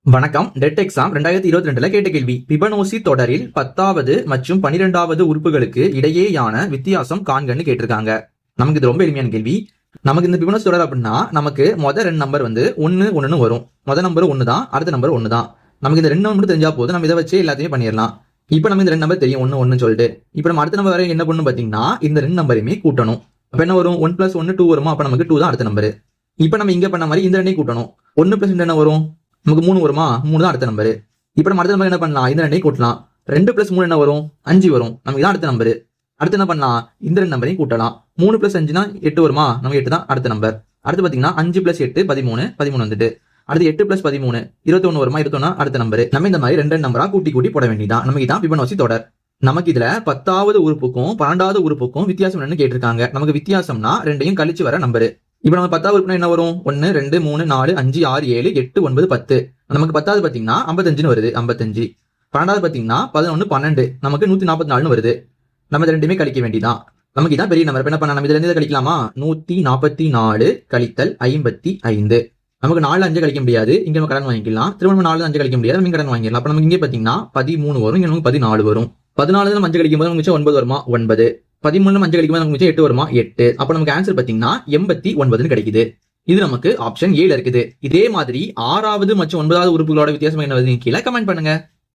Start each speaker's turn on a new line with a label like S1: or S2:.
S1: வணக்கம். TET exam 2022ல கேட்ட கேள்வி. பிபனோசி தொடரில் 10வது மற்றும் 12வது உறுப்புகளுக்கு இடையேயான வித்தியாசம் காண்கன்னு கேட்டிருக்காங்க. நமக்கு இது ரொம்ப எளிமையான கேள்வி. நமக்கு இந்த பிபனோசி தொடர் அப்படின்னா நமக்கு மொதல் ரெண்டு நம்பர் வந்து 1 1ன்னு வரும். முதல் நம்பர் 1 தான், அடுத்த நம்பர் 1 தான். நமக்கு இந்த ரெண்டு நம்பர் தெரிஞ்சா போது நம்ம இதை வச்சு எல்லாத்தையுமே பண்ணிடலாம். இப்போ நம்ம இந்த ரெண்டு நம்பர் தெரியும் 1 1 சொல்லிட்டு. இப்போ நம்ம அடுத்த நம்பர் வரை என்ன பண்ணணும் பாத்தீங்கன்னா இந்த ரெண்டு நம்பரையுமே கூட்டணும். அப்ப என்ன வரும்? 1 + 1 2 வருமா? அப்ப நமக்கு 2 தான் அடுத்த நம்பர். இப்போ நம்ம இங்க பண்ண மாதிரி இந்த ரெண்டையும் கூட்டணும். 1 + 2 என்ன வரும்? நமக்கு 3 வருமா? 3 தான் அடுத்த நம்பர். இப்போ நம்ம அடுத்த நம்பர் என்ன பண்ணலாம்? இந்த ரெண்டையும் கூட்டலாம். 2 + 3 என்ன வரும்? 5 வரும். நமக்கு தான் அடுத்த நம்பர். அடுத்து என்ன பண்ணலாம்? இந்த ரெண்டு நம்பரையும் கூட்டலாம். 3 + 5னா 8 வருமா? நமக்கு 8 தான் அடுத்த நம்பர். அடுத்து பாத்தீங்கன்னா 5 + 8 13 13 வந்துட்டு. அடுத்து 8 + 13 21 வருமா? 21 அடுத்த நம்பர். நம்ம இந்த மாதிரி ரெண்டு நம்பரா கூட்டி கூட்டி போட வேண்டியதான். நமக்கு இதான் பிபனோசி தொடர். நமக்கு இதுல 10வது உறுப்புக்கும் 12வது உறுப்புக்கும் வித்தியாசம் என்னன்னு கேட்டிருக்காங்க. நமக்கு வித்தியாசம்னா ரெண்டையும் கழிச்சு வர நம்பர். இப்ப நம்ம 10வது உறுப்புனா என்ன வரும்? 1 2 3 4 5 6 7 8 9 10. நமக்கு 10வது பாத்தீங்கன்னா 55ன்னு வருது. 55. 12வது பாத்தீங்கன்னா 11 12. நமக்கு 144ன்னு வருது. நம்ம இது ரெண்டுமே கழிக்க வேண்டியதான். நமக்கு இதான் பெரிய நம்பர். என்ன பண்ண? நம்ம இதுல இருந்து கழிக்கலாமா? 144 கழித்தல் 55. நமக்கு 4 5 கழிக்க முடியாது. இங்க நம்ம கடன் வாங்கிக்கலாம். திரும்ப 4 5 கழிக்க முடியாது. நம்ம கடன் வாங்கிக்கலாம். அப்ப நமக்கு இங்கே பாத்தீங்கன்னா 13 வரும். இங்க நமக்கு 14 வரும். 14 நம்ம 5 கழிக்கும் போது நமக்கு 9 வருமா? 9. 13 5 கழிக்கும் போது நமக்கு 8 வருமா? 8. அப்ப நமக்கு ஆன்சர் பாத்தீங்கன்னா 89ன்னு கிடைக்குது. இது நமக்கு ஆப்ஷன் 7 இருக்குது. இதே மாதிரி 6வது மற்றும் 9வது உறுப்புகளோட வித்தியாசம் என்ன வருது? கீழே கமெண்ட் பண்ணுங்க.